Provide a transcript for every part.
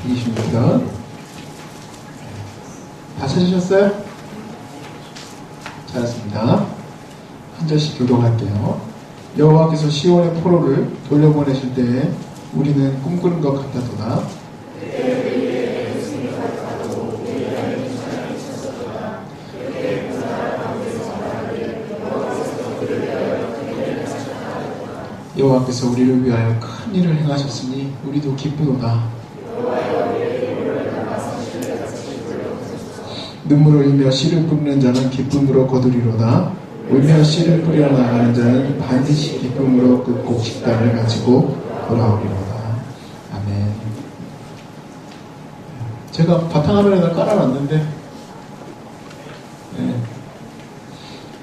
126편. 다 찾으셨어요? 잘했습니다. 한 절씩 교독할게요. 여호와께서 시온의 포로를 돌려보내실 때에 우리는 꿈꾸는 것 같았도다. 여호와께서 우리를 위하여 큰 일을 행하셨으니 우리도 기쁘도다. 눈물을 흘리며 씨를 뿌리는 자는 기쁨으로 거두리로다. 울며 씨를 뿌려 나가는 자는 반드시 기쁨으로 그 곡식단을 가지고 돌아오리로다. 아멘. 제가 바탕화면에다 깔아놨는데 네.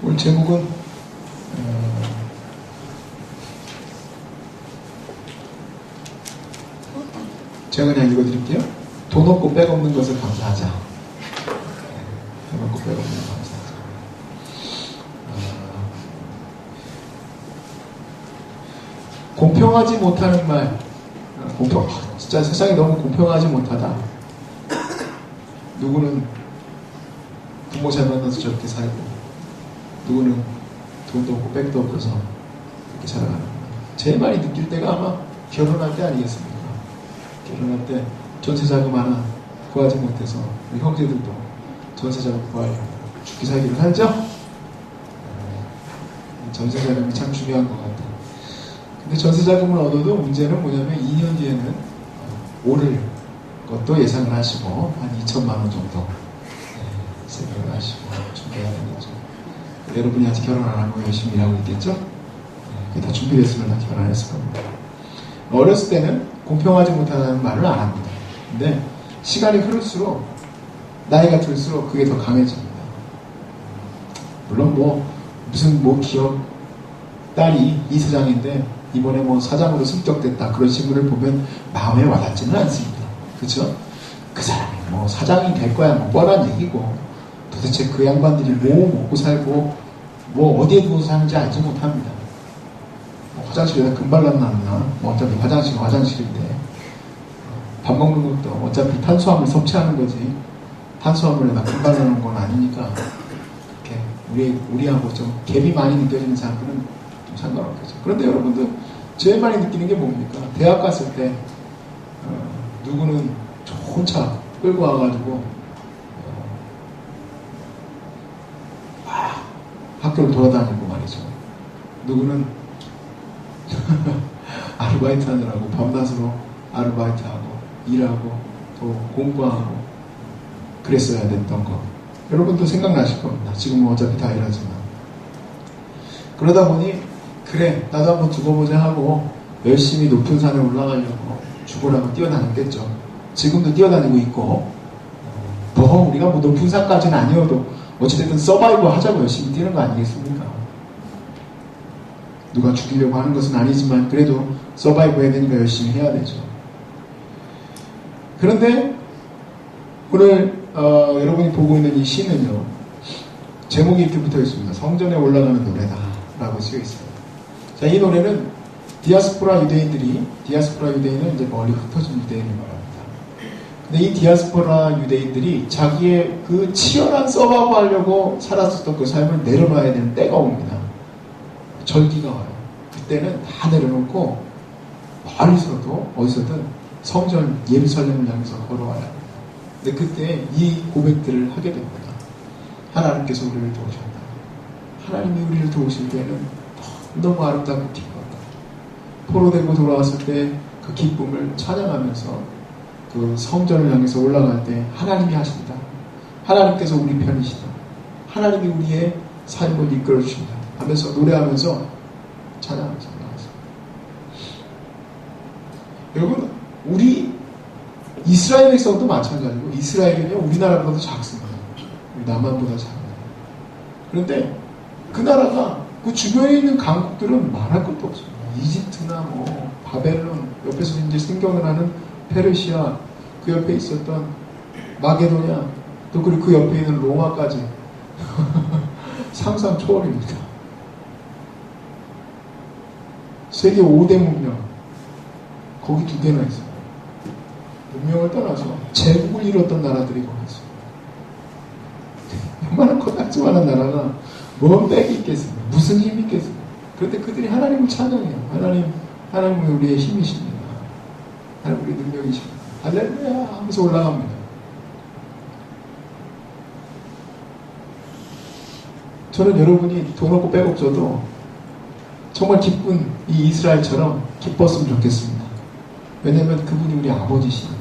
오늘 제목은 제가 그냥 읽어드릴게요. 돈 없고 백 없는 것을 감사하자. 돈 없고 백 없는 것을 감사하자. 공평하지 못하는 말. 진짜 세상이 너무 공평하지 못하다. 누구는 부모 잘 만나서 저렇게 살고, 누구는 돈도 없고 백도 없어서 그렇게 살아가는 거예요. 제일 많이 느낄 때가 아마 결혼할 때 아니겠습니까? 결혼할 때 전세자금 하나 구하지 못해서 우리 형제들도 전세자금 구하려고 죽기 살기를 살죠? 전세자금이 참 중요한 것 같아요. 근데 전세자금을 얻어도 문제는 뭐냐면 2년 뒤에는 오를 것도 예상을 하시고 한 2천만 원 정도 생각을 하시고 준비해야 되겠죠. 여러분이 아직 결혼 안 하고 열심히 일하고 있겠죠? 그게 다 준비됐으면 다 결혼 안 했을 겁니다. 어렸을 때는 공평하지 못하다는 말을 안 합니다. 근데 시간이 흐를수록 나이가 들수록 그게 더 강해집니다. 물론 무슨 기업 딸이 이사장인데 이번에 사장으로 승격됐다 그런 신문을 보면 마음에 와닿지는 않습니다. 그렇죠? 그 사람이 사장이 될 거야 뻔한 얘기고 도대체 그 양반들이 먹고 살고 어디에 두고 사는지 알지 못합니다. 화장실에다 금발람 나느냐 어차피 화장실은 화장실인데 밥 먹는 것도 어차피 탄수화물 섭취하는 거지 탄수화물에다 금발 나는 건 아니니까 그렇게 우리하고 좀 갭이 많이 느껴지는 사람들은 좀 상관없겠죠. 그런데 여러분들 제일 많이 느끼는 게 뭡니까? 대학 갔을 때 누구는 좋은 차 끌고 와가지고 학교를 돌아다니고 말이죠. 누구는 아르바이트 하느라고 밤낮으로 아르바이트하고 일하고 또 공부하고 그랬어야 됐던 거 여러분도 생각나실 겁니다. 지금은 어차피 다 일하지만 그러다 보니 그래 나도 한번 두고 보자 하고 열심히 높은 산에 올라가려고 죽으라고 뛰어다녔겠죠. 지금도 뛰어다니고 있고 우리가 높은 산까지는 아니어도 어찌됐든 서바이브 하자고 열심히 뛰는 거 아니겠습니까? 누가 죽이려고 하는 것은 아니지만 그래도 서바이브 해야 되니까 열심히 해야 되죠. 그런데 오늘 여러분이 보고 있는 이 시는요 제목이 이렇게 붙어 있습니다. 성전에 올라가는 노래다 라고 쓰여 있어요. 자, 이 노래는 디아스포라 유대인은 이제 멀리 흩어진 유대인을 말합니다. 근데 이 디아스포라 유대인들이 자기의 그 치열한 서바이브 하려고 살았었던 그 삶을 내려놔야 되는 때가 옵니다. 절기가 와요. 그때는 다 내려놓고 멀리서도 어디서든 성전 예루살렘을 향해서 걸어와야 합니다. 근데 그때 이 고백들을 하게 됩니다. 하나님께서 우리를 도우셨다. 하나님이 우리를 도우실 때는 너무 아름답고 기뻤다. 포로되고 돌아왔을 때 그 기쁨을 찬양하면서 그 성전을 향해서 올라갈 때 하나님이 하신다. 하나님께서 우리 편이시다. 하나님이 우리의 삶을 이끌어 주신다. 하면서 노래하면서 찬양하면서 나왔습니다. 여러분 우리 이스라엘 백성도 마찬가지고 이스라엘은요 우리나라보다 작습니다. 우리 남한보다 작아요. 그런데 그 나라가 그 주변에 있는 강국들은 말할 것도 없습니다. 이집트나 바벨론 옆에서 이제 생겨나는 하는 페르시아 그 옆에 있었던 마게도냐 또 그리고 그 옆에 있는 로마까지 상상 초월입니다. 세계 5대 문명 거기 2개나 있어요. 문명을 떠나서 제국을 이뤘던 나라들이 거기 있어요. 얼마나 코딱지만한 나라가 뭔 백이 있겠습니까? 무슨 힘이 있겠습니까? 그런데 그들이 하나님을 찬양해요. 하나님은 우리의 힘이십니다. 하나님 우리의 능력이십니다. 할렐루야 하면서 올라갑니다. 저는 여러분이 돈 없고 백 없어도 정말 기쁜 이 이스라엘처럼 기뻤으면 좋겠습니다. 왜냐하면 그분이 우리 아버지시니까.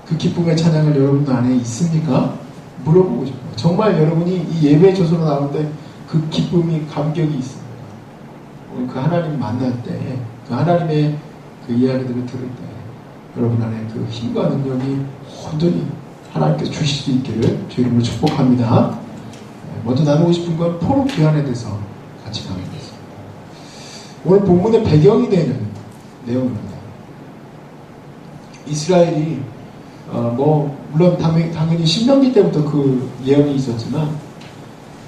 그 기쁨의 찬양을 여러분 안에 있습니까? 물어보고 싶어요. 정말 여러분이 이 예배 조서로 나올 때 그 기쁨이, 감격이 있습니다. 오늘 그 하나님 만날 때, 그 하나님의 그 이야기들을 들을 때 여러분 안에 그 힘과 능력이 온전히 하나님께서 주실 수 있기를 주 이름으로 축복합니다. 먼저 나누고 싶은 건 포로 귀환에 대해서 같이 나누겠습니다. 오늘 본문의 배경이 되는 내용입니다. 이스라엘이 물론 당연히 신명기 때부터 그 예언이 있었지만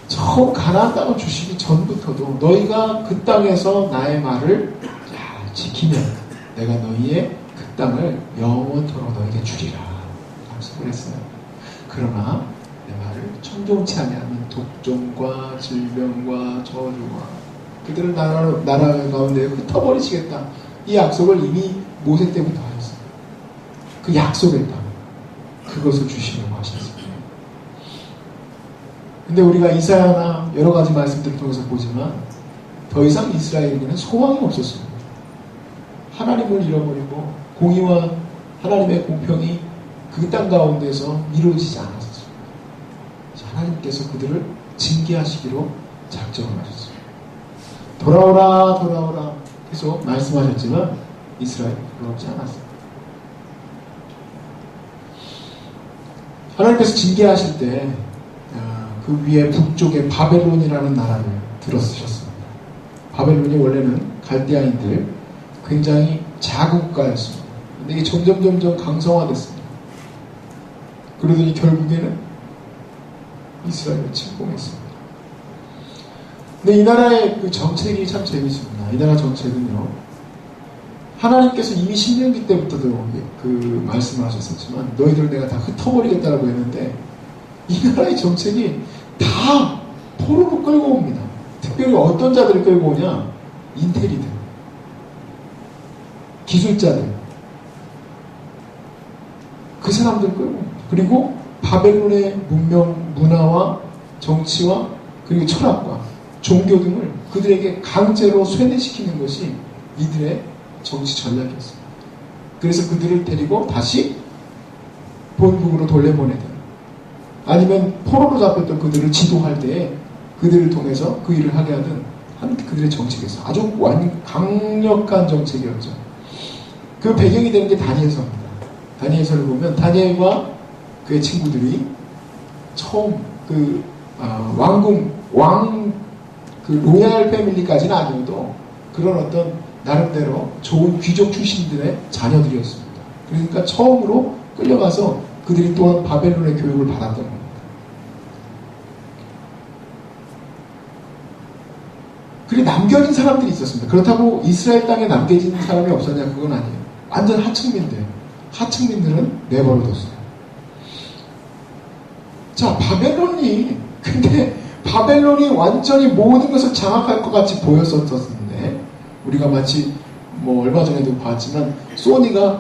처음 가나안 땅을 주시기 전부터도 너희가 그 땅에서 나의 말을 지키면 내가 너희의 그 땅을 영원토록 너에게 주리라 약속을 했어요. 그러나 내 말을 청종치 아니하면 독종과 질병과 저주와 그들을 나라 가운데 흩어버리시겠다. 이 약속을 이미 모세 때부터 하셨어요. 그 약속의 땅 그것을 주시려고 하셨습니다. 근데 우리가 이사야나 여러 가지 말씀들을 통해서 보지만 더 이상 이스라엘에게는 소망이 없었습니다. 하나님을 잃어버리고 공의와 하나님의 공평이 그 땅 가운데서 이루어지지 않았습니다. 하나님께서 그들을 징계하시기로 작정을 하셨습니다. 돌아오라 돌아오라 계속 말씀하셨지만 이스라엘은 돌아오지 않았습니다. 하나님께서 징계하실 때 그 위에 북쪽에 바벨론이라는 나라를 들어쓰셨습니다. 바벨론이 원래는 갈대아인들 굉장히 자국가였습니다. 근데 이게 점점 강성화됐습니다. 그러더니 결국에는 이스라엘을 침공했습니다. 근데 이 나라의 그 정책이 참 재밌습니다. 이 나라 정책은요, 하나님께서 이미 신명기 때부터도 그 말씀을 하셨었지만 너희들 내가 다 흩어버리겠다라고 했는데 이 나라의 정책이 다 포로로 끌고 옵니다. 특별히 어떤 자들을 끌고 오냐? 인테리들, 기술자들, 그 사람들 끌고 옵니다. 그리고 바벨론의 문명, 문화와 정치와 그리고 철학과 종교 등을 그들에게 강제로 쇠뇌시키는 것이 이들의 정치 전략이었습니다. 그래서 그들을 데리고 다시 본국으로 돌려보내든 아니면 포로로 잡혔던 그들을 지도할 때에 그들을 통해서 그 일을 하게 하든 하는 그들의 정책이었어요. 아주 강력한 정책이었죠. 그 배경이 되는 게 다니엘서입니다. 다니엘서를 보면 다니엘과 그의 친구들이 처음 그 로얄 패밀리까지는 아니어도 그런 어떤 나름대로 좋은 귀족 출신들의 자녀들이었습니다. 그러니까 처음으로 끌려가서 그들이 또한 바벨론의 교육을 받았던 겁니다. 그리고 남겨진 사람들이 있었습니다. 그렇다고 이스라엘 땅에 남겨진 사람이 없었냐? 그건 아니에요. 완전 하층민들은 내버려뒀어요. 자, 근데 바벨론이 완전히 모든 것을 장악할 것 같이 보였었는데 우리가 마치 얼마 전에도 봤지만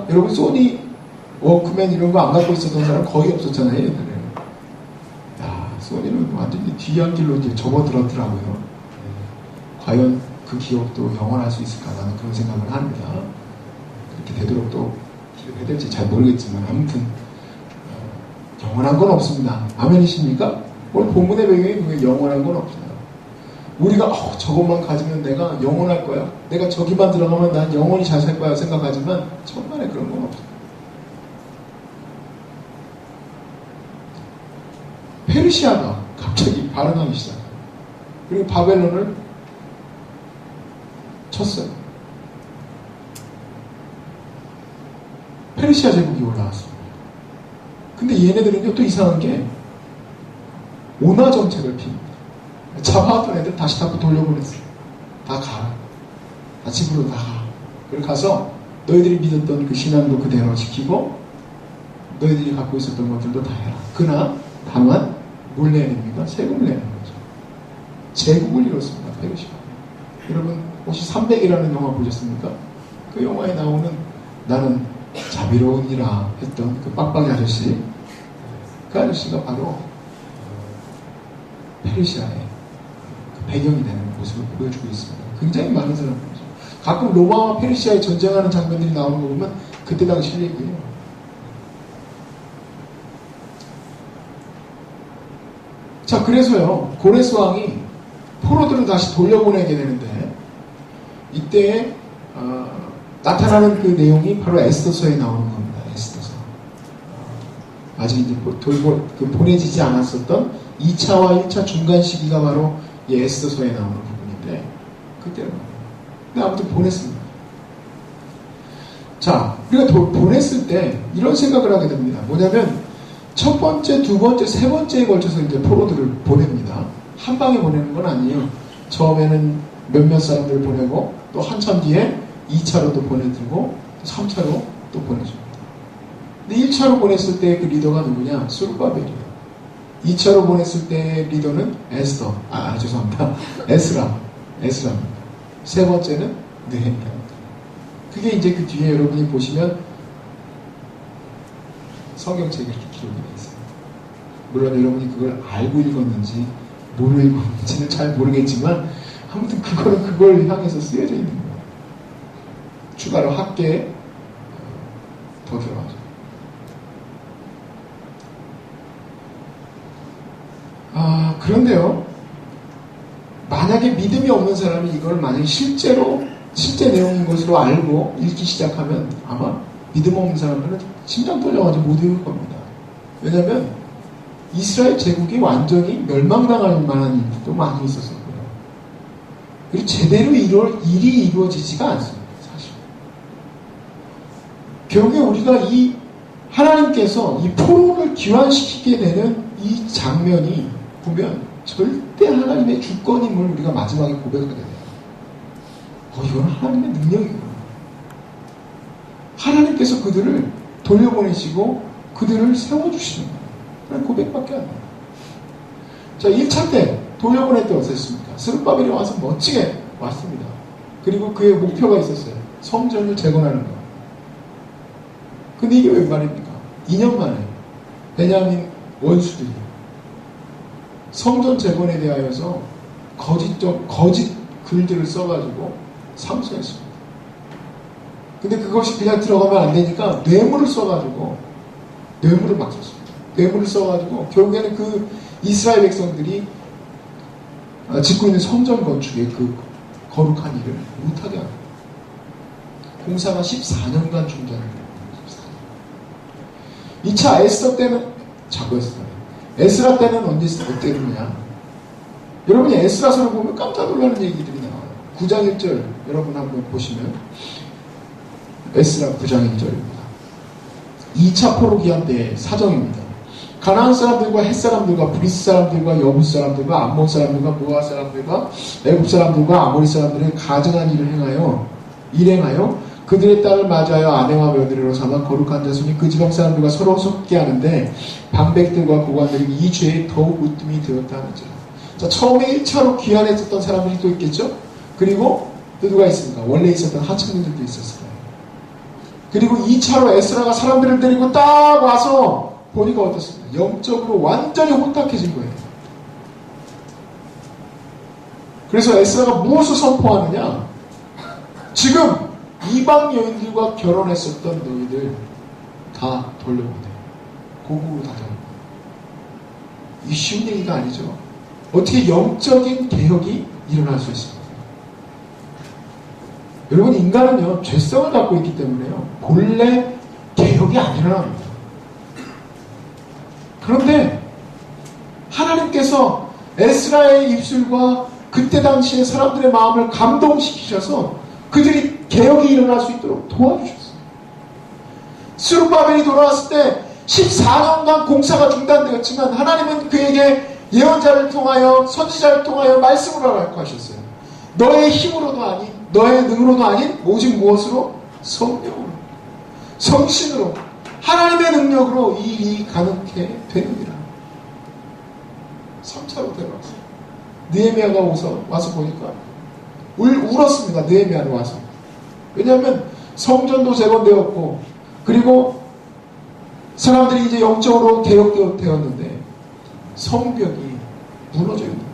여러분 소니 워크맨 이런 거 안 갖고 있었던 사람 거의 없었잖아요. 옛날에. 소니는 완전히 뒤안길로 이제 접어들었더라고요. 과연 그 기억도 영원할 수 있을까 라는 그런 생각을 합니다. 그렇게 되도록 또 해야 될지 잘 모르겠지만 아무튼 영원한 건 없습니다. 아멘이십니까? 오늘 본문의 배경이 그게 영원한 건 없어요. 우리가 저것만 가지면 내가 영원할 거야. 내가 저기만 들어가면 난 영원히 잘 살 거야 생각하지만 천만에 그런 건 없어요. 페르시아가 갑자기 발언하기 시작해요. 그리고 바벨론을 쳤어요. 페르시아 제국이 올라왔습니다. 근데 얘네들은요 또 이상한 게 온화 정책을 핍니다. 잡아왔던 애들 다시 다 돌려보냈어요. 다 가라. 다 집으로 나가. 그리고 가서 너희들이 믿었던 그 신앙도 그대로 지키고 너희들이 갖고 있었던 것들도 다 해라. 그러나 다만 뭘 내야 됩니까? 세금을 내는 거죠. 제국을 이뤘습니다. 페르시아. 여러분 혹시 300이라는 영화 보셨습니까? 그 영화에 나오는 나는 자비로우니라 했던 그 빡빡이 아저씨, 그 아저씨가 바로 페르시아의 그 배경이 되는 모습을 보여주고 있습니다. 굉장히 많은 사람들이죠. 가끔 로마와 페르시아의 전쟁하는 장면들이 나오는 거 보면 그때 당시 얘기예요. 자, 그래서요, 고레스 왕이 포로들을 다시 돌려보내게 되는데, 이때 나타나는 그 내용이 바로 에스더서에 나오는 겁니다. 에스더서. 아직 이제 보내지지 않았었던 2차와 1차 중간 시기가 바로 이 에스더서에 나오는 부분인데, 그때는 근데 아무튼 보냈습니다. 자, 우리가 보냈을 때 이런 생각을 하게 됩니다. 뭐냐면 첫 번째, 두 번째, 세 번째에 걸쳐서 이제 포로들을 보냅니다. 한 방에 보내는 건 아니에요. 처음에는 몇몇 사람들을 보내고 또 한참 뒤에 2차로 또 보내주고 3차로 또 보내줍니다. 근데 1차로 보냈을 때 그 리더가 누구냐? 스룹바벨이에요. 2차로 보냈을 때 리더는 에스더. 죄송합니다. 에스라입니다. 세 번째는 느헤미야입니다. 그게 이제 그 뒤에 여러분이 보시면 성경책에 이렇게 기록이 되어 있어요. 물론 여러분이 그걸 알고 읽었는지 모르고 읽었는지는 잘 모르겠지만 아무튼 그거는 그걸 향해서 쓰여져 있는 거예요. 추가로 학계에 더 들어가죠. 그런데요, 만약에 믿음이 없는 사람이 이걸 만약에 실제 내용인 것으로 알고 읽기 시작하면 아마 믿음 없는 사람들은 심장 떨려가지고 못 읽을 겁니다. 왜냐하면 이스라엘 제국이 완전히 멸망당할 만한 일도 많이 있었어요. 그리고 제대로 일이 이루어지지가 않습니다. 사실. 결국에 우리가 하나님께서 이 포로를 귀환시키게 되는 이 장면이 보면 절대 하나님의 주권임을 우리가 마지막에 고백하게 돼요. 이건 하나님의 능력이구나. 하나님께서 그들을 돌려보내시고 그들을 세워주시는 거예요. 그런 고백밖에 안 돼요. 자, 1차 때 돌려보낼 때 어땠습니까? 스룹바벨이 와서 멋지게 왔습니다. 그리고 그의 목표가 있었어요. 성전을 재건하는 거. 근데 이게 왜 말입니까? 2년 만에 베냐민 원수들이 성전 재건에 대하여서 거짓 글들을 써가지고 상소했습니다. 근데 그것이 그냥 들어가면 안 되니까 뇌물을 써가지고 뇌물을 막 썼습니다. 뇌물을 써가지고 결국에는 그 이스라엘 백성들이 짓고 있는 성전 건축의 그 거룩한 일을 못하게 합니다. 공사가 14년간 중단을 합니다. 2차 에스더 때는 에스라 때는 어땠느냐? 여러분이 에스라서를 보면 깜짝 놀라는 얘기들이 나와요. 9장 1절 여러분 한번 보시면 에스라 9장 1절입니다. 2차 포로 기한 때의 사정입니다. 가나안 사람들과 헷 사람들과 브리스 사람들과 여부 사람들과 암몬 사람들과 모아 사람들과 애굽 사람들과 아모리 사람들은 가증한 일을 일행하여 그들의 딸을 맞아요 아내와 며느리로 삼아 거룩한 자손이 그 지방 사람들과 서로 섞게 하는데 방백들과 고관들이 이 죄에 더욱 으뜸이 되었다 하는지라. 자, 처음에 1차로 귀환했었던 사람들이 또 있겠죠. 그리고 또 누가 있습니까? 원래 있었던 하층민들도 있었을 거예요. 그리고 2차로 에스라가 사람들을 데리고 딱 와서 보니까 어떻습니까? 영적으로 완전히 혼탁해진 거예요. 그래서 에스라가 무엇을 선포하느냐? 지금 이방 여인들과 결혼했었던 너희들 다 돌려보내. 고국으로 다 돌려보내. 이 쉬운 얘기가 아니죠. 어떻게 영적인 개혁이 일어날 수 있습니까? 여러분, 인간은요, 죄성을 갖고 있기 때문에요, 본래 개혁이 안 일어납니다. 그런데 하나님께서 에스라의 입술과 그때 당시에 사람들의 마음을 감동시키셔서 그들이 개혁이 일어날 수 있도록 도와주셨어요. 스룹바벨이 돌아왔을 때 14년간 공사가 중단되었지만 하나님은 그에게 예언자를 통하여 선지자를 통하여 말씀을 하라고 하셨어요. 너의 힘으로도 아닌 너의 능으로도 아닌 오직 무엇으로? 성령으로, 성신으로, 하나님의 능력으로 이 일이 가능케 되느니라. 3차로 데려왔어요. 느헤미야가 와서 보니까 울었습니다. 느헤미야는 와서. 왜냐하면 성전도 재건되었고, 그리고 사람들이 이제 영적으로 개혁되었는데 성벽이 무너져 있는 거예요.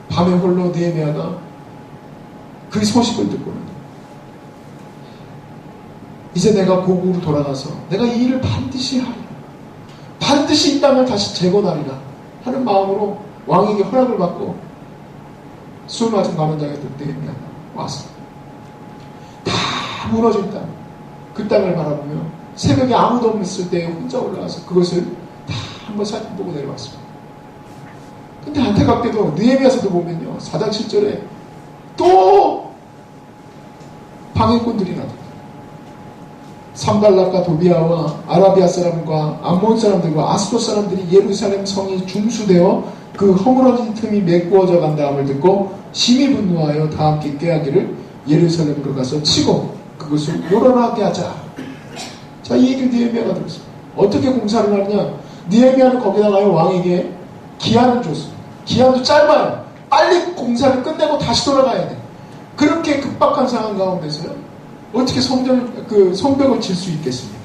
밤에 홀로 느헤미야가 그 소식을 듣고는 이제 내가 고국으로 돌아가서 내가 이 일을 반드시 하리라, 반드시 이 땅을 다시 재건하리라 하는 마음으로 왕에게 허락을 받고 술 맞은 감원장에 느헤미야가 왔어. 다 무너진 땅, 그 땅을 바라보며 새벽에 아무도 없을 때 혼자 올라가서 그것을 다 한번 살펴보고 내려왔습니다. 근데 안타깝게도 느헤미야서도 보면요, 4장 7절에 또 방해꾼들이 나타나요. 삼발락과 도비아와 아라비아 사람과 암몬 사람들과 아스돗 사람들이 예루살렘 성이 중수되어 그 허물어진 틈이 메꾸어져 간다함을 듣고 심히 분노하여 다 함께 꾀하기를 예루살렘으로 가서 치고 그것을 요란하게 하자. 자, 이 얘기를 느헤미야가 들었어요. 어떻게 공사를 하느냐? 느헤미야는 거기다가요, 왕에게 기한을 줬어요. 기한도 짧아요. 빨리 공사를 끝내고 다시 돌아가야 돼. 그렇게 급박한 상황 가운데서요, 어떻게 성벽을 질 수 있겠습니까?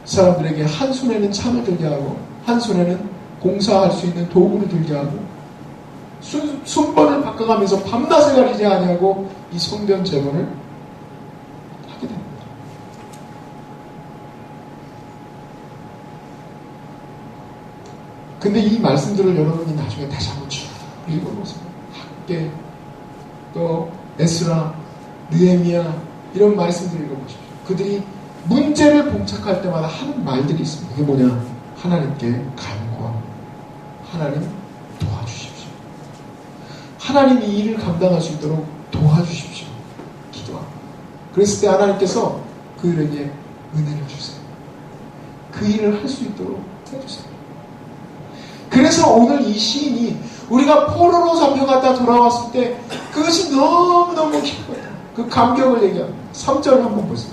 사람들에게 한 손에는 창을 들게 하고 한 손에는 공사할 수 있는 도구를 들게 하고 순번을 바꿔가면서 밤낮을 가리지 아니하고 이 성전 재건을 하게 됩니다. 근데 이 말씀들을 여러분이 나중에 다시 한번 쭉 읽어보세요. 학계, 또 에스라, 느헤미야, 이런 말씀들을 읽어보십시오. 그들이 문제를 봉착할 때마다 하는 말들이 있습니다. 그게 뭐냐? 하나님께 간구하고, 하나님 도와주십시오. 하나님이 이 일을 감당할 수 있도록 도와주십시오. 기도합니다. 그랬을 때 하나님께서 그들에게 은혜를 주세요. 그 일을 할 수 있도록 해주세요. 그래서 오늘 이 시인이 우리가 포로로 잡혀갔다 돌아왔을 때 그것이 너무너무 기뻐요. 그 감격을 얘기합니다. 3절 한번 보세요.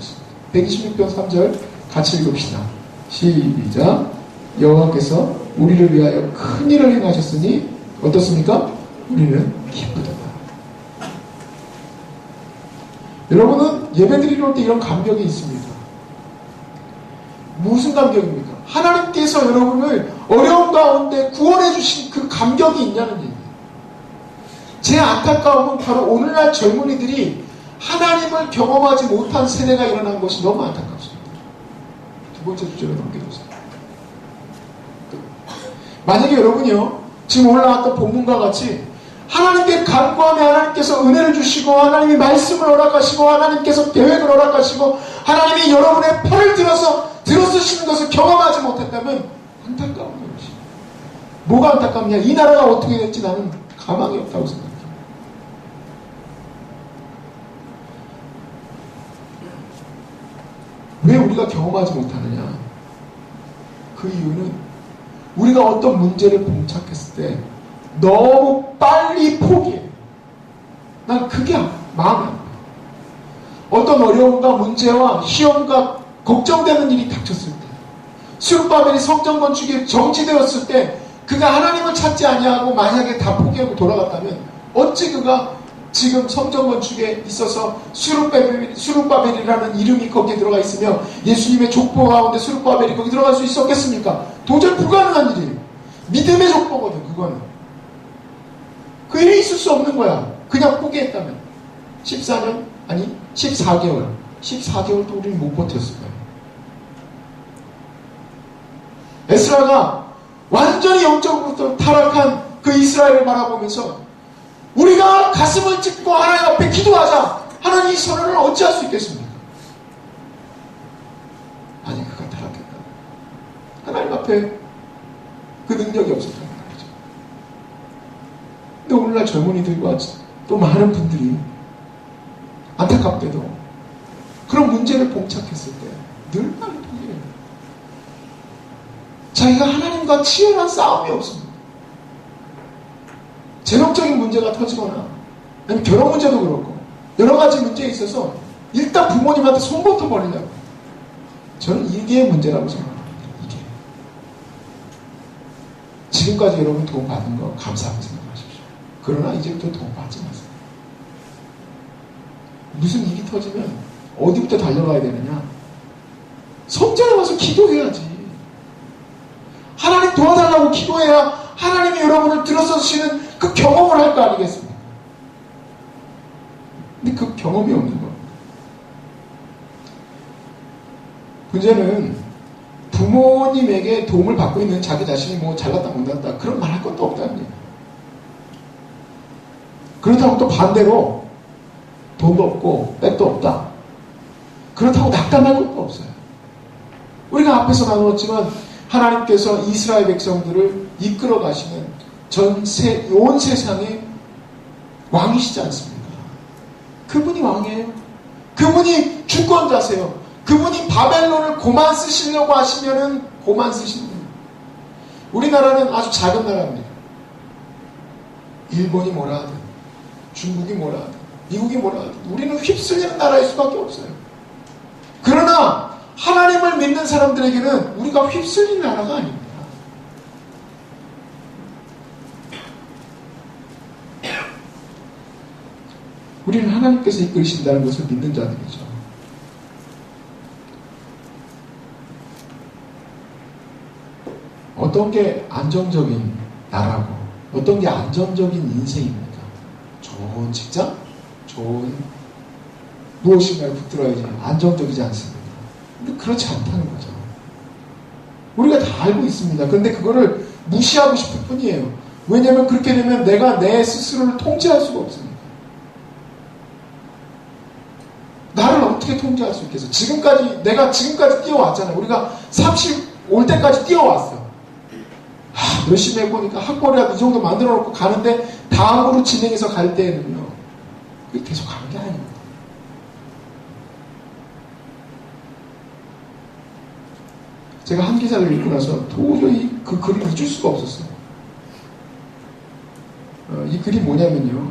126편 3절 같이 읽읍시다. 시작. 여호와께서 우리를 위하여 큰 일을 행하셨으니 어떻습니까? 우리는 기쁘다. 여러분은 예배드리러 올 때 이런 감격이 있습니다. 무슨 감격입니까? 하나님께서 여러분을 어려운 가운데 구원해 주신 그 감격이 있냐는 얘기예요. 제 안타까움은 바로 오늘날 젊은이들이 하나님을 경험하지 못한 세대가 일어난 것이 너무 안타깝습니다. 두 번째 주제로 넘겨주세요. 만약에 여러분이요, 지금 올라왔던 본문과 같이 하나님께 간구하며 하나님께서 은혜를 주시고 하나님이 말씀을 허락하시고 하나님께서 계획을 허락하시고 하나님이 여러분의 팔을 들어쓰시는 것을 경험하지 못했다면 안타까운 것이. 뭐가 안타깝냐? 이 나라가 어떻게 될지 나는 가망이 없다고 생각해요. 왜 우리가 경험하지 못하느냐? 그 이유는 우리가 어떤 문제를 봉착했을 때 너무 빨리 포기해. 난 그게 마음이 안 돼. 어떤 어려움과 문제와 시험과 걱정되는 일이 닥쳤을 때, 스룹바벨이 성전 건축이 정지되었을 때 그가 하나님을 찾지 아니하고 만약에 다 포기하고 돌아갔다면 어찌 그가 지금 성전 건축에 있어서 스룹바벨이라는 이름이 거기에 들어가 있으며 예수님의 족보 가운데 스룹바벨이 거기 들어갈 수 있었겠습니까? 도저히 불가능한 일이에요. 믿음의 족보거든. 그거는 그 일이 있을 수 없는 거야. 그냥 포기했다면 14년 아니 14개월도 우리는 못 버텼을 거예요. 에스라가 완전히 영적으로 타락한 그 이스라엘을 바라보면서 우리가 가슴을 찢고 하나님 앞에 기도하자. 하나님 이 선언을 어찌할 수 있겠습니까? 아니, 그가 타락했다. 하나님 앞에 그 능력이 없었다는 말이죠. 근데 오늘날 젊은이들과 또 많은 분들이 안타깝게도 그런 문제를 봉착했을 때 늘 많이 포기해요. 자기가 하나님과 치열한 싸움이 없습니다. 재정적인 문제가 터지거나 아니면 결혼 문제도 그렇고 여러 가지 문제에 있어서 일단 부모님한테 손부터 버리려고. 저는 이게 문제라고 생각합니다. 이게. 지금까지 여러분 도움 받은 거 감사하고 생각하십시오. 그러나 이제부터 도움 받지 마세요. 무슨 일이 터지면 어디부터 달려가야 되느냐? 성전에 와서 기도해야지. 하나님 도와달라고 기도해야 하나님이 여러분을 들어서시는 그 경험을 할 거 아니겠습니까? 근데 그 경험이 없는 겁니다. 문제는 부모님에게 도움을 받고 있는 자기 자신이 뭐 잘났다 못났다 그런 말 할 것도 없다는 얘기예요. 그렇다고 또 반대로 돈도 없고 백도 없다. 그렇다고 낙담할 것도 없어요. 우리가 앞에서 나누었지만 하나님께서 이스라엘 백성들을 이끌어 가시는 온 세상의 왕이시지 않습니까? 그분이 왕이에요. 그분이 주권자세요. 그분이 바벨론을 고만 쓰시려고 하시면은 고만 쓰시는 거예요. 우리나라는 아주 작은 나라입니다. 일본이 뭐라 하든 중국이 뭐라 하든 미국이 뭐라 하든 우리는 휩쓸리는 나라일 수밖에 없어요. 그러나 하나님을 믿는 사람들에게는 우리가 휩쓸리는 나라가 아닙니다. 우리는 하나님께서 이끌으신다는 것을 믿는 자들이죠. 어떤 게 안정적인 나라고 어떤 게 안정적인 인생입니까? 좋은 직장? 좋은 무엇인가에 붙들어야지 안정적이지 않습니다. 근데 그렇지 않다는 거죠. 우리가 다 알고 있습니다. 그런데 그거를 무시하고 싶을 뿐이에요. 왜냐하면 그렇게 되면 내가 내 스스로를 통제할 수가 없습니다. 나를 어떻게 통제할 수 있겠어? 내가 지금까지 뛰어왔잖아요. 우리가 30 올 때까지 뛰어왔어. 열심히 해보니까 학벌이라도 이 정도 만들어 놓고 가는데 다음으로 진행해서 갈 때에는요. 그게 계속 가는 게 아닙니다. 제가 한 기사를 읽고 나서 도저히 그 글을 잊을 수가 없었어요. 이 글이 뭐냐면요.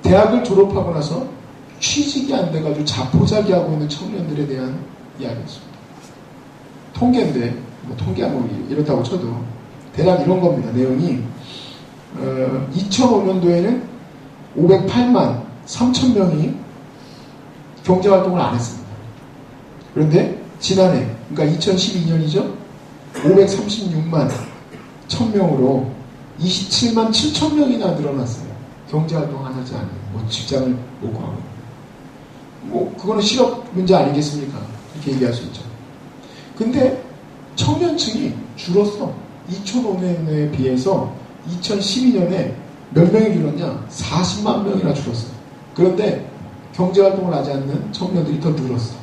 대학을 졸업하고 나서 취직이 안 돼가지고 자포자기하고 있는 청년들에 대한 이야기였습니다. 통계인데 뭐 통계하고 이렇다고 쳐도 대략 이런 겁니다. 내용이 2005년도에는 508만 3천 명이 경제활동을 안 했습니다. 그런데 지난해 그러니까 2012년이죠. 536만 1000명으로 27만 7천 명이나 늘어났어요. 경제활동 안 하지 않아요. 뭐 직장을 못 구하고. 뭐 그거는 실업 문제 아니겠습니까? 이렇게 얘기할 수 있죠. 근데 청년층이 줄었어. 2005년에 비해서 2012년에 몇 명이 줄었냐? 40만 명이나 줄었어요. 그런데 경제활동을 하지 않는 청년들이 더 늘었어.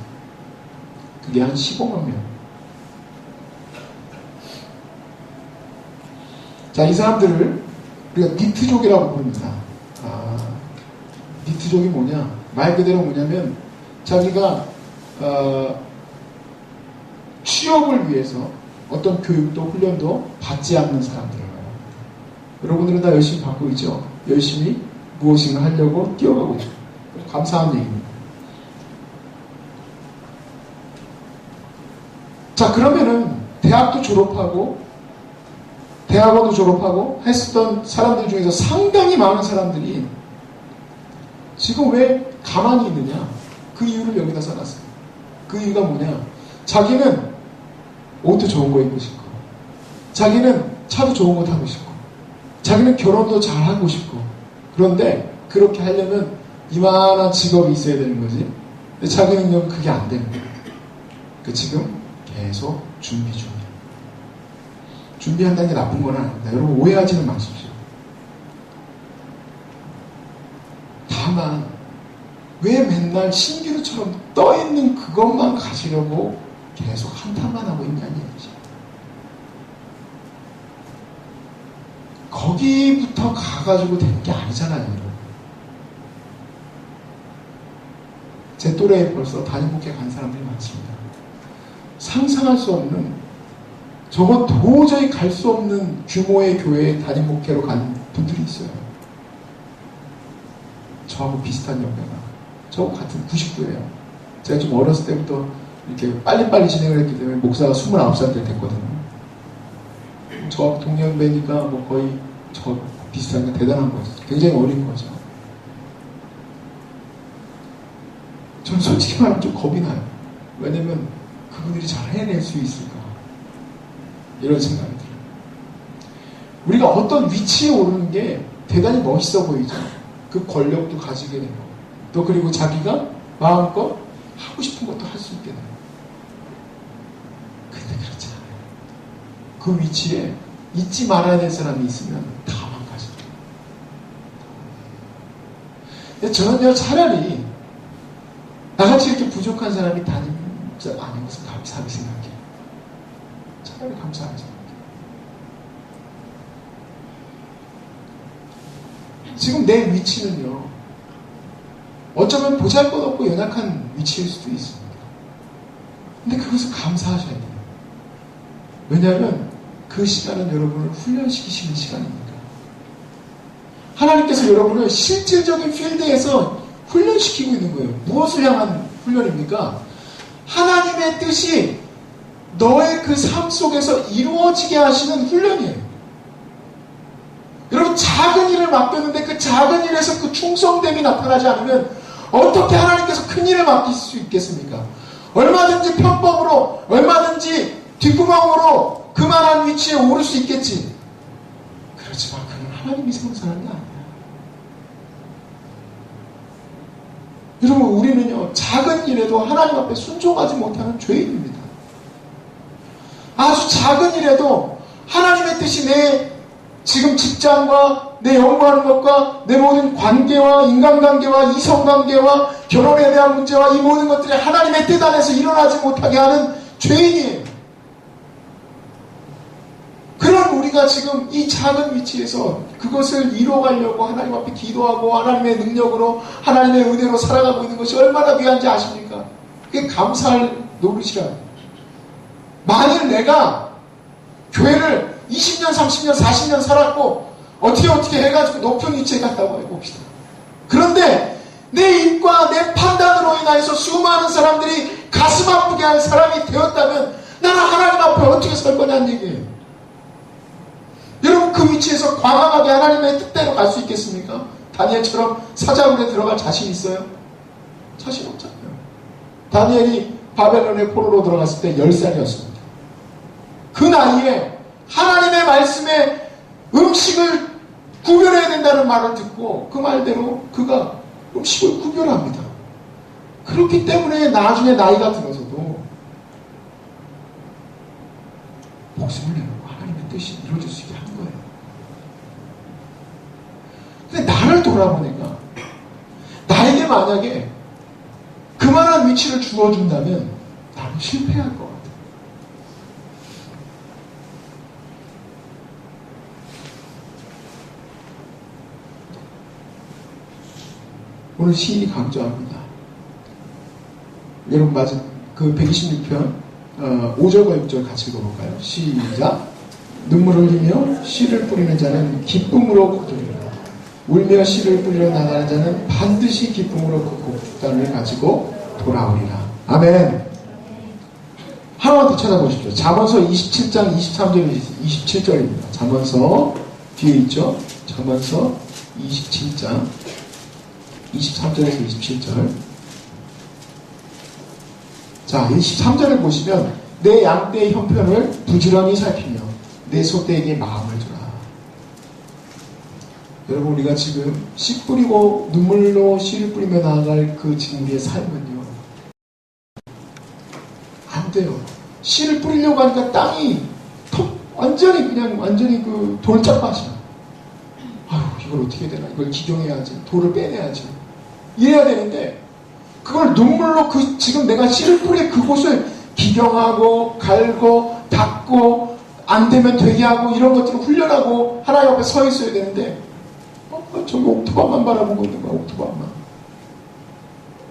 그게 한 15만 명. 자, 이 사람들을 우리가 니트족이라고 부릅니다. 니트족이 뭐냐? 말 그대로 뭐냐면 자기가 취업을 위해서 어떤 교육도 훈련도 받지 않는 사람들을 말합니다. 여러분들은 다 열심히 받고 있죠? 열심히 무엇인가 하려고 뛰어가고 있죠. 감사한 얘기입니다. 자, 그러면은 대학도 졸업하고 대학원도 졸업하고 했었던 사람들 중에서 상당히 많은 사람들이 지금 왜 가만히 있느냐? 그 이유를 여기다 써놨어요. 그 이유가 뭐냐? 자기는 옷도 좋은 거 입고 싶고, 자기는 차도 좋은 거 타고 싶고, 자기는 결혼도 잘 하고 싶고, 그런데 그렇게 하려면 이만한 직업이 있어야 되는 거지. 근데 자기는요, 그게 안 되는 거예요. 그 지금 계속 준비 중이에요. 준비한다는 게 나쁜 건 아닙니다. 여러분 오해하지는 마십시오. 다만 왜 맨날 신기루처럼 떠있는 그것만 가지려고 계속 한탄만 하고 있냐는 얘기죠. 거기부터 가가지고 되는 게 아니잖아요. 여러분. 제 또래에 벌써 담임목회 간 사람들이 많습니다. 상상할 수 없는, 저거 도저히 갈 수 없는 규모의 교회에 담임목회로 간 분들이 있어요. 저하고 비슷한 연배가. 저하고 같은 99예요. 제가 좀 어렸을 때부터 이렇게 빨리빨리 진행을 했기 때문에 목사가 29살 때 됐거든요. 저하고 동년배니까 뭐 거의 저 비슷한 게 대단한 거죠. 굉장히 어린 거죠. 저는 솔직히 말하면 좀 겁이 나요. 왜냐면 그분들이 잘 해낼 수 있을까? 이런 생각이 들어요. 우리가 어떤 위치에 오르는 게 대단히 멋있어 보이죠. 그 권력도 가지게 되고 또 그리고 자기가 마음껏 하고 싶은 것도 할 수 있게 되고. 근데 그렇지 않아요. 그 위치에 잊지 말아야 될 사람이 있으면 다 망가져요. 근데 저는요, 차라리 나같이 이렇게 부족한 사람이 단임자 아닌 것을 감사하게 생각해요. 차라리 감사하게 생각해요. 지금 내 위치는요, 어쩌면 보잘것없고 연약한 위치일 수도 있습니다. 근데 그것을 감사하셔야 돼요. 왜냐하면 그 시간은 여러분을 훈련시키시는 시간입니다. 하나님께서 여러분을 실질적인 필드에서 훈련시키고 있는 거예요. 무엇을 향한 훈련입니까? 하나님의 뜻이 너의 그 삶 속에서 이루어지게 하시는 훈련이에요. 여러분, 작은 일을 맡겼는데 그 작은 일에서 그 충성됨이 나타나지 않으면 어떻게 하나님께서 큰 일을 맡길 수 있겠습니까? 얼마든지 편법으로, 얼마든지 뒷구멍으로 그만한 위치에 오를 수 있겠지. 그렇지만 그는 하나님이 세운 사람이 아니야. 여러분, 우리는요, 작은 일에도 하나님 앞에 순종하지 못하는 죄인입니다. 아주 작은 일에도 하나님의 뜻이 내 지금 직장과 내 연구하는 것과 내 모든 관계와 인간관계와 이성관계와 결혼에 대한 문제와 이 모든 것들이 하나님의 뜻 안에서 일어나지 못하게 하는 죄인이에요. 그런 우리가 지금 이 작은 위치에서 그것을 이뤄가려고 하나님 앞에 기도하고 하나님의 능력으로 하나님의 은혜로 살아가고 있는 것이 얼마나 귀한지 아십니까? 그게 감사할 노릇이라요. 만일 내가 교회를 20년, 30년, 40년 살았고 어떻게 해가지고 높은 위치에 갔다고 해봅시다. 그런데 내 입과 내 판단으로 인하여서 수많은 사람들이 가슴 아프게 할 사람이 되었다면 나는 하나님 앞에 어떻게 설 거냐는 얘기예요. 여러분, 그 위치에서 과감하게 하나님의 뜻대로 갈 수 있겠습니까? 다니엘처럼 사자굴에 들어갈 자신 있어요? 자신 없잖아요. 다니엘이 바벨론의 포로로 들어갔을 때 10살이었습니다. 그 나이에 하나님의 말씀에 음식을 구별해야 된다는 말을 듣고 그 말대로 그가 음식을 구별합니다. 그렇기 때문에 나중에 나이가 들어서도 목숨을 내놓고 하나님의 뜻이 이루어질 수 있게 하는 거예요. 근데 나를 돌아보니까 나에게 만약에 그만한 위치를 주어준다면 나는 실패할 것 같아요. 오늘 시인이 강조합니다. 여러분 맞은 그 126편 5절과 6절 같이 읽어볼까요? 시작. 눈물을 흘리며 씨를 뿌리는 자는 기쁨으로 거두리라. 울며 씨를 뿌리러 나가는 자는 반드시 기쁨으로 그 곡단을 가지고 돌아오리라. 아멘. 하나만 더 찾아보십시오. 잠언서 27장 23절 27절입니다. 잠언서 뒤에 있죠? 잠언서 27장 23절에서 27절. 자, 23절을 보시면 내 양떼의 형편을 부지런히 살피며 내 소떼에게 마음을 주라. 여러분, 우리가 지금 씨 뿌리고 눈물로 씨를 뿌리며 나아갈 그 지금 우리의 삶은요, 안 돼요. 씨를 뿌리려고 하니까 땅이 완전히 그 돌짝밭이야. 아유, 이걸 어떻게 해야 되나? 이걸 기경해야지. 돌을 빼내야지. 이래야 되는데 그걸 눈물로 지금 내가 씨를 뿌릴 그곳을 기경하고 갈고 닦고 안 되면 되게 하고 이런 것들을 훈련하고 하나님 앞에 서 있어야 되는데 저기 옥토밭만 바라보고 있는 거야. 옥토밭만.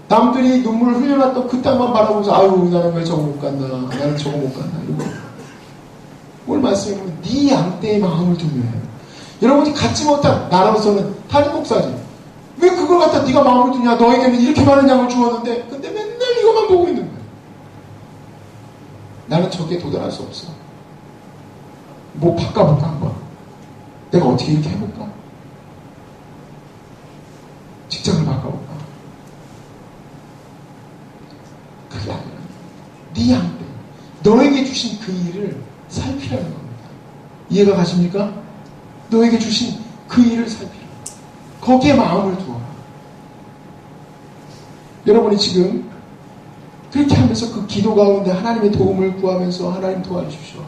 남들이 눈물을 흘려놨던 그 땅만 바라보면서 아유, 나는 왜 저거 못 갔나, 나는 저거 못 갔나, 이거. 오늘 말씀해 보면 네 양떼의 마음을 두며 해요. 여러분이 갖지 못한, 나라로서는 담임 목사지. 왜 그걸 갖다 네가 마음을 두냐? 너에게는 이렇게 많은 양을 주었는데 근데 맨날 이것만 보고 있는 거야. 나는 저기에 도달할 수 없어. 뭐 바꿔볼까 한번. 내가 어떻게 이렇게 해볼까? 직장을 바꿔볼까? 그게 아니라 네 양떼, 너에게 주신 그 일을 살피라는 겁니다. 이해가 가십니까? 너에게 주신 그 일을 살피라. 거기에 마음을 두어라. 여러분이 지금 그렇게 하면서 그 기도 가운데 하나님의 도움을 구하면서 하나님 도와주십시오.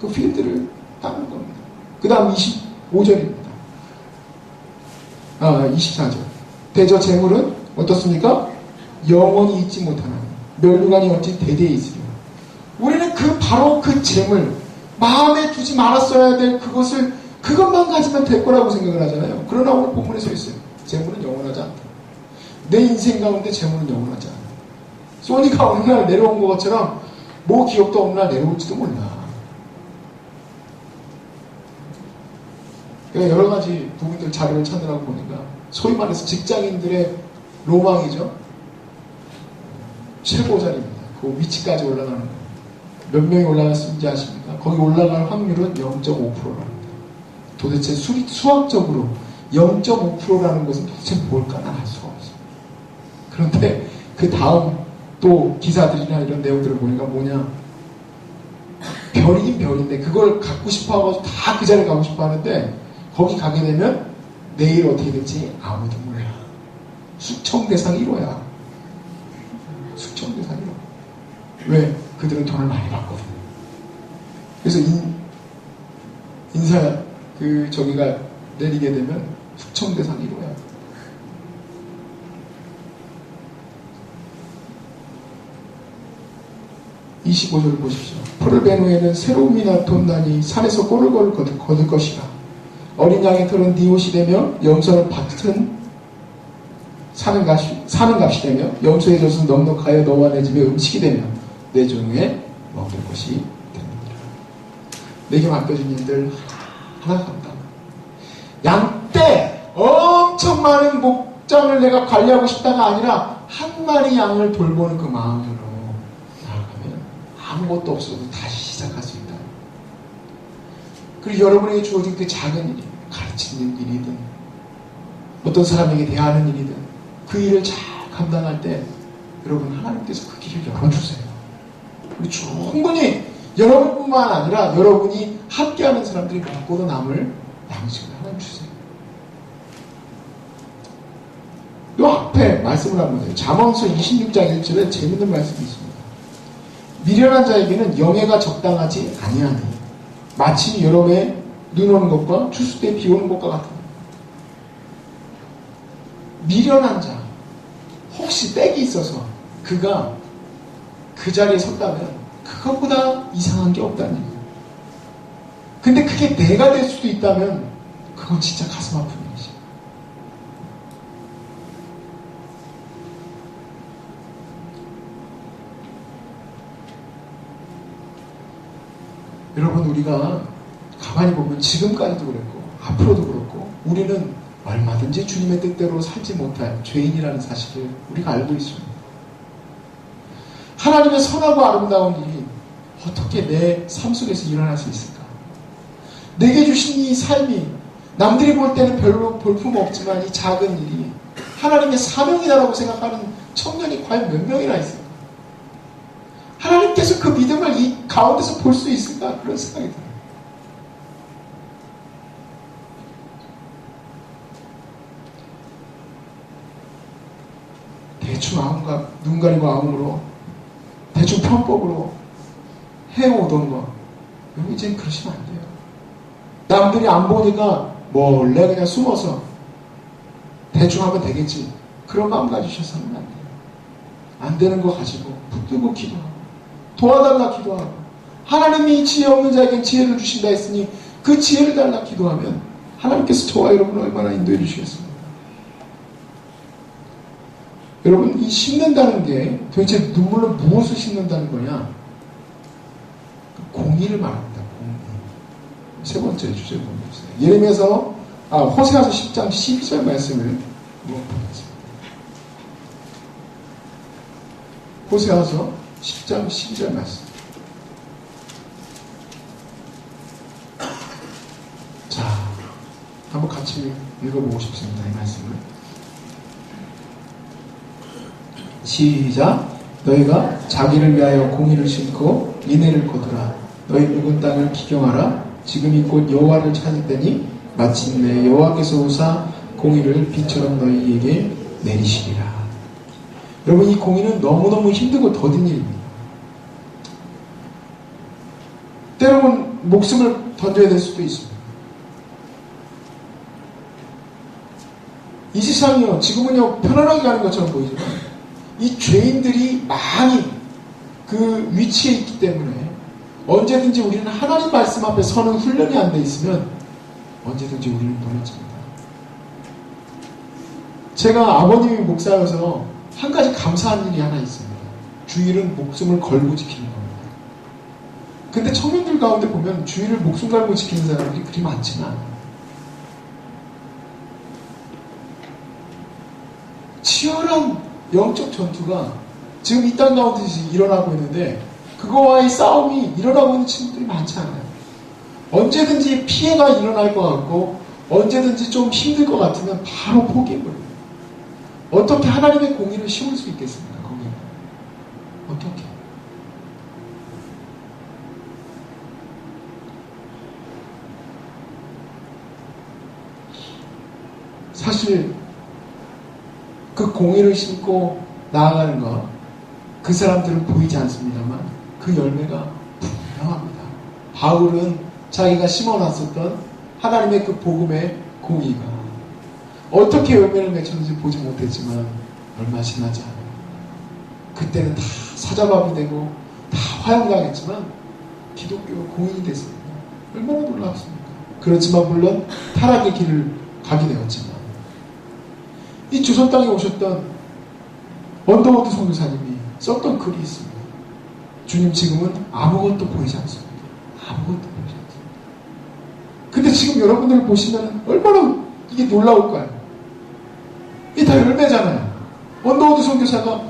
그 필드를 닦는 겁니다. 그 다음 25절입니다. 24절. 대저 재물은 어떻습니까? 영원히 잊지 못하나니 멸류관이 어찌 대대에 있으리요. 우리는 바로 그 재물, 마음에 두지 말았어야 될 그것만 가지면 될 거라고 생각을 하잖아요. 그러나 오늘 본문에 서 있어요. 재물은 영원하지 않다. 내 인생 가운데 재물은 영원하지 않아. 소니가 어느 날 내려온 것처럼 뭐 기억도 어느 날 내려올지도 몰라. 그러니까 여러 가지 부분들 자료를 찾느라고 보니까 소위 말해서 직장인들의 로망이죠. 최고 자리입니다. 그 위치까지 올라가는 거. 몇 명이 올라갔는지 아십니까? 거기 올라갈 확률은 0.5%랍니다. 도대체 수학적으로 0.5%라는 것은 도대체 뭘까? 난 알 수가 없어. 그런데 그 다음 또 기사들이나 이런 내용들을 보니까 뭐냐? 별이긴 별인데 그걸 갖고 싶어 하고 다 그 자리에 가고 싶어 하는데 거기 가게 되면 내일 어떻게 될지 아무도 몰라. 숙청대상 1호야. 숙청대상 1호. 왜? 그들은 돈을 많이 받거든. 그래서 인사 저기가 내리게 되면 숙청대상 1호야. (25절) 보십시오. 풀을 뺀 후에는 새로움이 나돈다니 산에서 꼴을 거둘 것이라. 어린 양의 털은 네 옷이 되며 염소는 밭은 사는 값이 되며 염소의 젖은 넉넉하여 너와 내 집의 음식이 되며 내 종에 먹을 것이 됩니다. 내게 맡겨진 일들 하나 감당. 양떼 엄청 많은 목장을 내가 관리하고 싶다가 아니라 한 마리 양을 돌보는 그 마음으로 나아가면 아무것도 없어도 다시 시작할 수 있다. 그리고 여러분에게 주어진 그 작은 일이 가르치는 일이든 어떤 사람에게 대하는 일이든 그 일을 잘 감당할 때 여러분 하나님께서 그 길을 열어주세요. 그리고 충분히 여러분뿐만 아니라 여러분이 함께하는 사람들이 먹고도 남을 양식을 하나님 주세요. 이 앞에 말씀을 한번 해요. 잠언서 26장 1절에 재밌는 말씀이 있습니다. 미련한 자에게는 영예가 적당하지 아니하니 마침이 여름에 눈 오는 것과 추수 때 비 오는 것과 같다. 미련한 자, 혹시 빽이 있어서 그가 그 자리에 섰다면 그것보다 이상한 게 없다는 얘기예요. 근데 그게 내가 될 수도 있다면 그건 진짜 가슴 아픈 일이지. 여러분, 우리가 가만히 보면 지금까지도 그랬고 앞으로도 그렇고 우리는 얼마든지 주님의 뜻대로 살지 못할 죄인이라는 사실을 우리가 알고 있습니다. 하나님의 선하고 아름다운 일이 어떻게 내 삶 속에서 일어날 수 있을까? 내게 주신 이 삶이 남들이 볼 때는 별로 볼품없지만 이 작은 일이 하나님의 사명이다라고 생각하는 청년이 과연 몇 명이나 있을까? 하나님께서 그 믿음을 이 가운데서 볼 수 있을까? 그런 생각이 들어요. 대충 눈 가리고 아웅으로 대충 편법으로 해오던 거 여러분 이제 그러시면 안 돼요. 남들이 안 보니까 몰래 그냥 숨어서 대충 하면 되겠지 그런 마음 가지셔서는 안 돼요. 안 되는 거 가지고 붙들고 기도하고 도와달라 기도하고 하나님이 지혜 없는 자에겐 지혜를 주신다 했으니 그 지혜를 달라 기도하면 하나님께서 저와 여러분을 얼마나 인도해 주시겠습니까? 여러분, 이 심는다는 게 도대체 눈물로 무엇을 심는다는 거냐? 공의를 말합니다. 공의. 세 번째 주제 보세요. 예레미야서 호세아서 10장 12절 말씀을 무엇보다죠. 호세아서 10장 12절 말씀. 자, 한번 같이 읽어보고 싶습니다. 이 말씀을. 시작. 너희가 자기를 위하여 공의를 심고 인애를 거두라. 너희 묵은 땅을 기경하라. 지금이 곧 여호와를 찾을 때니 마침내 여호와께서 오사 공의를 비처럼 너희에게 내리시리라. 여러분, 이 공의는 너무너무 힘들고 더딘 일입니다. 때로는 목숨을 던져야 될 수도 있습니다. 이 세상이요, 지금은요 편안하게 가는 것처럼 보이지만 이 죄인들이 많이 그 위치에 있기 때문에 언제든지 우리는 하나님 말씀 앞에 서는 훈련이 안 돼 있으면 언제든지 우리는 무너집니다. 제가 아버님이 목사여서 한 가지 감사한 일이 하나 있습니다. 주일은 목숨을 걸고 지키는 겁니다. 근데 청년들 가운데 보면 주일을 목숨 걸고 지키는 사람들이 그리 많지는 않아요. 치열한 영적 전투가 지금 이 땅 가운데서 일어나고 있는데 그거와의 싸움이 일어나고 있는 친구들이 많지 않아요. 언제든지 피해가 일어날 것 같고 언제든지 좀 힘들 것 같으면 바로 포기해버려요. 어떻게 하나님의 공의를 심을 수 있겠습니까? 거기에 어떻게? 사실 그 공의를 심고 나아가는 것, 그 사람들은 보이지 않습니다만 그 열매가 분명합니다. 바울은 자기가 심어놨었던 하나님의 그 복음의 공의가 어떻게 열매를 맺혔는지 보지 못했지만 얼마 지나지 않아요. 그때는 다 사자밥이 되고 다 화형당했지만 기독교가 공인이 됐습니다. 얼마나 놀랍습니까? 그렇지만 물론 타락의 길을 가게 되었지만 이 조선 땅에 오셨던 언더워드 선교사님이 썼던 글이 있습니다. 주님, 지금은 아무것도 보이지 않습니다. 아무것도 보이지 않습니다. 근데 지금 여러분들 보시면 얼마나 이게 놀라울까요? 이게 다 열매잖아요. 언더워드 선교사가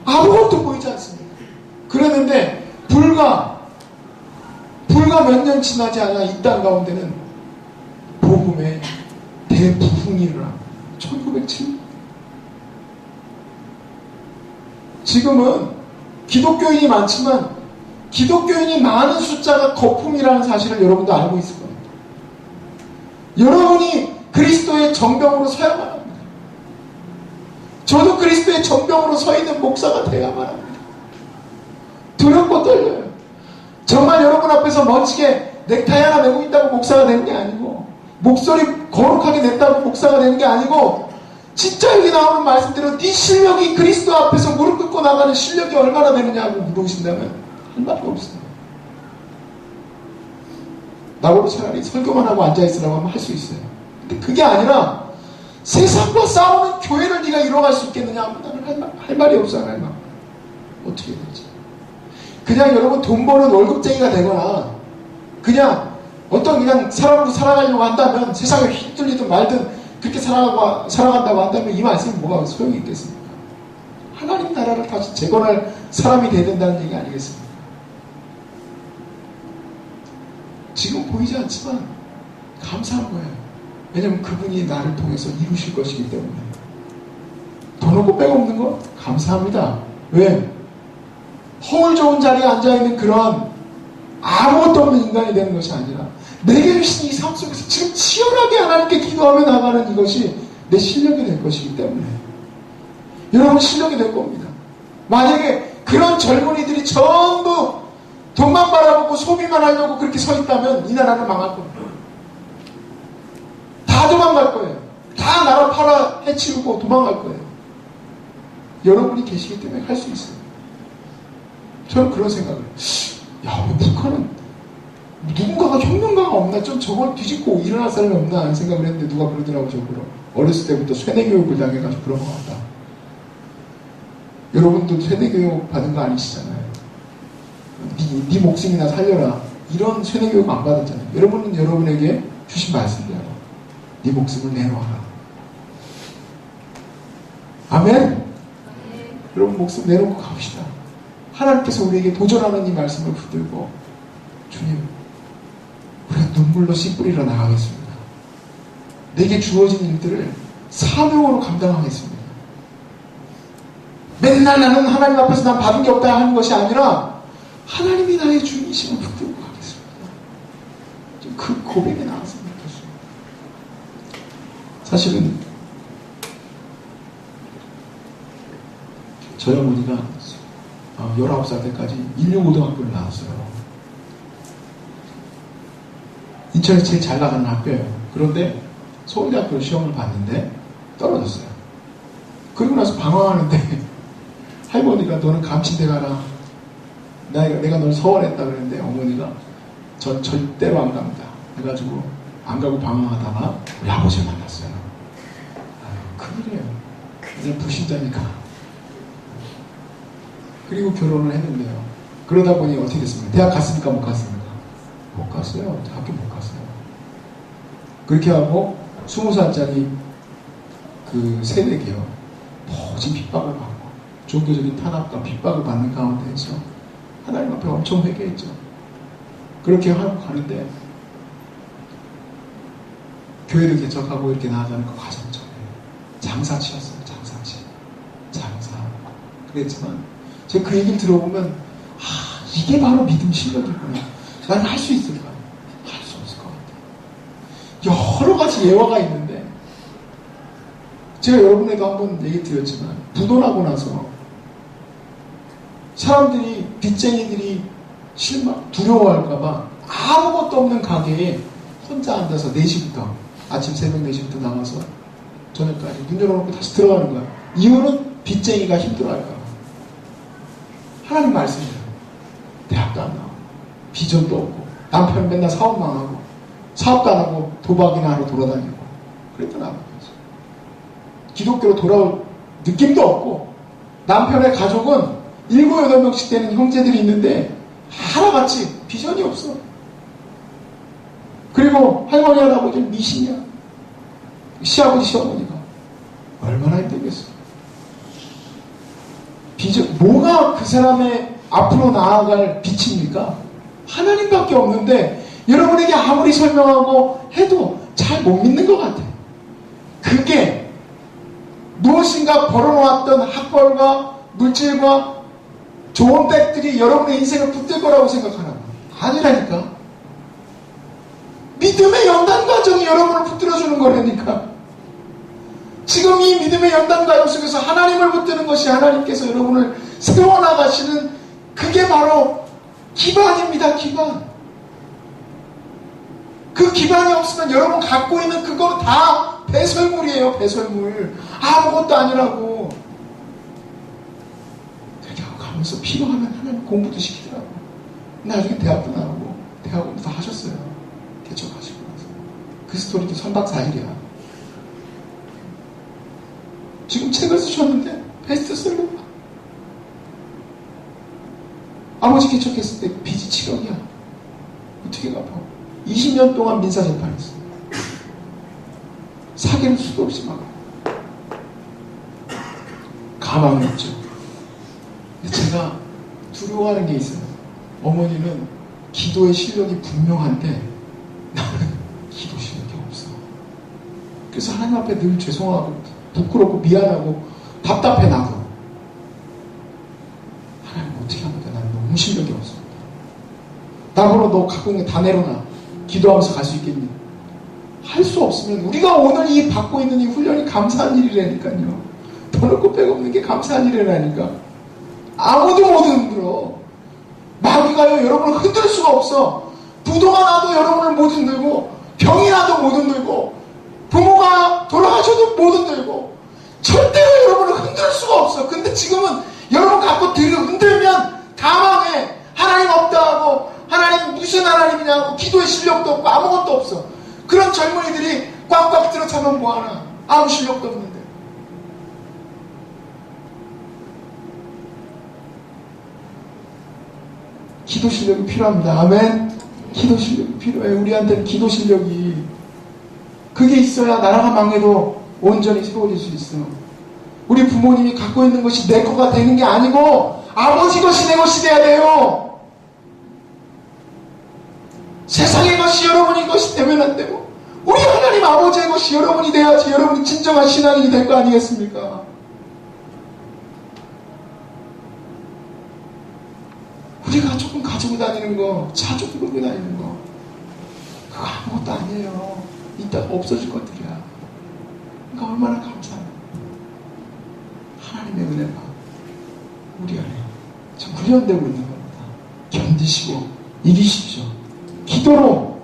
아무것도 보이지 않습니다. 그랬는데 불과 몇 년 지나지 않아 이 땅 가운데는 복음의 대부흥이 일어납니다. 1907년. 지금은 기독교인이 많지만 기독교인이 많은 숫자가 거품이라는 사실을 여러분도 알고 있을 겁니다. 여러분이 그리스도의 정병으로 서야만 합니다. 저도 그리스도의 정병으로 서 있는 목사가 되어야만 합니다. 두렵고 떨려요. 정말 여러분 앞에서 멋지게 넥타이 하나 메고 있다고 목사가 되는 게 아니고 목소리 거룩하게 냈다고 목사가 되는 게 아니고 진짜 여기 나오는 말씀대로 네 실력이 그리스도 앞에서 무릎 꿇고 나가는 실력이 얼마나 되느냐고 물어보신다면 할 말이 없습니다. 나보고 차라리 설교만 하고 앉아있으라고 하면 할 수 있어요. 근데 그게 아니라 세상과 싸우는 교회를 네가 이뤄갈 수 있겠느냐 하면 나는 할 말이 없어요. 할 말. 어떻게 해야 되지? 그냥 여러분 돈 버는 월급쟁이가 되거나 그냥 어떤 그냥 사람으로 살아가려고 한다면 세상에 휘둘리든 말든 그렇게 살아간다고 한다면 이 말씀이 뭐가 소용이 있겠습니까? 하나님 나라를 다시 재건할 사람이 되야 된다는 얘기 아니겠습니까? 지금 보이지 않지만 감사한 거예요. 왜냐면 그분이 나를 통해서 이루실 것이기 때문에. 돈 없고 백 없는 거 감사합니다. 왜? 허울 좋은 자리에 앉아있는 그러한 아무것도 없는 인간이 되는 것이 아니라 내게 주신 이 삶 속에서 지금 치열하게 하나님께 기도하며 나가는 이것이 내 실력이 될 것이기 때문에 여러분 실력이 될 겁니다. 만약에 그런 젊은이들이 전부 돈만 바라보고 소비만 하려고 그렇게 서 있다면 이 나라는 망할 겁니다. 다 도망갈 거예요. 다 나라 팔아 해치우고 도망갈 거예요. 여러분이 계시기 때문에 할 수 있어요. 저는 그런 생각을 야, 왜 북한은 누군가가 혁명가가 없나? 좀 저걸 뒤집고 일어날 사람이 없나? 하는 생각을 했는데 누가 그러더라고. 저거로 어렸을 때부터 세뇌교육을 당해가지고 그런 것 같다. 여러분도 세뇌교육 받은 거 아니시잖아요. 네 목숨이나 살려라. 이런 세뇌교육 안 받았잖아요. 여러분은 여러분에게 주신 말씀대로 네 목숨을 내놓아라. 아멘? 여러분 목숨 내놓고 가봅시다. 하나님께서 우리에게 도전하는 이 말씀을 붙들고 주님, 우리가 눈물로 씨 뿌리러 나가겠습니다. 내게 주어진 일들을 사명으로 감당하겠습니다. 맨날 나는 하나님 앞에서 난 받은 게 없다 하는 것이 아니라 하나님이 나의 주인이심을 붙들고 가겠습니다. 그 고백에 나왔습니다. 사실은 저희 어머니가 19살 때까지 인류고등학교를 나왔어요. 인천에서 제일 잘 나가는 학교예요. 그런데 서울대학교 시험을 봤는데 떨어졌어요. 그리고 나서 방황하는데 할머니가 너는 감침대 가라. 내가 널 서원했다 그랬는데 어머니가 전 절대로 안 갑니다. 그래가지고 안 가고 방황하다가 우리 아버지를 만났어요. 큰일이에요. 이제 불신자니까. 그리고 결혼을 했는데요. 그러다 보니 어떻게 됐습니까? 대학 갔습니까? 못 갔습니까? 못 갔어요. 학교 못 갔어요. 그렇게 하고 20살짜리 그 새내기요. 모진 핍박을 받고 종교적인 탄압과 핍박을 받는 가운데에서 하나님 앞에 엄청 회개했죠. 그렇게 하고 가는데 교회를 개척하고 이렇게 나아가는 그 과정 전에 장사치였어요. 장사. 그랬지만 제가 그 얘기를 들어보면 이게 바로 믿음 실력이구나. 나는 할 수 있을까? 할 수 없을 것 같아요. 여러 가지 예화가 있는데 제가 여러분에도 한번 얘기 드렸지만 부도나고 나서 사람들이 빚쟁이들이 두려워할까봐 아무것도 없는 가게에 혼자 앉아서 4시부터 아침 새벽 4시부터 나와서 저녁까지 문 열어놓고 다시 들어가는 거야. 이유는 빚쟁이가 힘들어할까 봐. 하나님 말씀이에요. 대학도 안 나오고 비전도 없고 남편 맨날 사업만 하고 사업도 안 하고 도박이나 하러 돌아다니고 그랬던 아버지. 기독교로 돌아올 느낌도 없고 남편의 가족은 7, 8명씩 되는 형제들이 있는데 하나같이 비전이 없어. 그리고 할머니 할아버지는 미신이야. 시아버지 시어머니가 얼마나 힘들겠어. 뭐가 그 사람의 앞으로 나아갈 빛입니까? 하나님밖에 없는데 여러분에게 아무리 설명하고 해도 잘 못 믿는 것 같아. 그게 무엇인가 벌어놓았던 학벌과 물질과 좋은 백들이 여러분의 인생을 붙들 거라고 생각하나? 아니라니까. 믿음의 연단 과정이 여러분을 붙들어주는 거라니까. 지금 이 믿음의 연단 과정 속에서 하나님을 붙드는 것이 하나님께서 여러분을 세워나가시는 그게 바로 기반입니다. 기반. 그 기반이 없으면 여러분 갖고 있는 그거 다 배설물이에요. 배설물. 아무것도 아니라고. 그렇게 하고 가면서 필요하면 하나님 공부도 시키더라고. 나중에 대학도 나오고 대학원도 다 하셨어요. 개척하시고 나서. 그 스토리도 3박 4일이야. 지금 책을 쓰셨는데 베스트셀러. 아버지 개척했을 때 빚이 7억이야. 어떻게 갚아? 20년 동안 민사재판했어. 사기는 수도 없이 막. 가망이 없죠. 근데 제가 두려워하는 게 있어요. 어머니는 기도의 실력이 분명한데 나는 기도 실력이 없어. 그래서 하나님 앞에 늘 죄송하고 부끄럽고 미안하고 답답해 나고. 하나님 어떻게 하면 돼? 나는 너무 실력이 없어. 나보러 너 갖고 있는 거 다 내려놔. 기도하면서 갈 수 있겠니? 할 수 없으면 우리가 오늘 이 받고 있는 이 훈련이 감사한 일이라니까요. 돈 없고 백 없는 게 감사한 일이라니까. 아무도 못 흔들어. 마귀가요 여러분을 흔들 수가 없어. 부도가 나도 여러분을 못 흔들고 병이 나도 못 흔들고 부모가 돌아가셔도 못 흔들고 절대로 여러분을 흔들 수가 없어. 근데 지금은 여러분 갖고 흔들면 다 망해. 하나님 없다 하고 하나님 무슨 하나님이냐고 기도의 실력도 없고 아무것도 없어. 그런 젊은이들이 꽉꽉 들어차면 뭐하나. 아무 실력도 없는데. 기도 실력이 필요합니다. 아멘. 기도 실력이 필요해. 우리한테는 기도 실력이 그게 있어야 나라가 망해도 온전히 세워질 수 있어. 우리 부모님이 갖고 있는 것이 내 거가 되는 게 아니고 아버지 것이 내 것이 돼야 돼요. 세상의 것이 여러분의 것이 되면 안 되고 우리 하나님 아버지의 것이 여러분이 돼야지 여러분이 진정한 신앙인이 될 거 아니겠습니까? 우리가 조금 가지고 다니는 거, 차 조금 끌고 다니는 거, 그거 아무것도 아니에요. 이따가 없어질 것들이야. 그러니까 얼마나 감사해요. 하나님의 은혜가 우리 안에 좀 구현되고 있는 겁니다. 견디시고 이기십시오. 기도로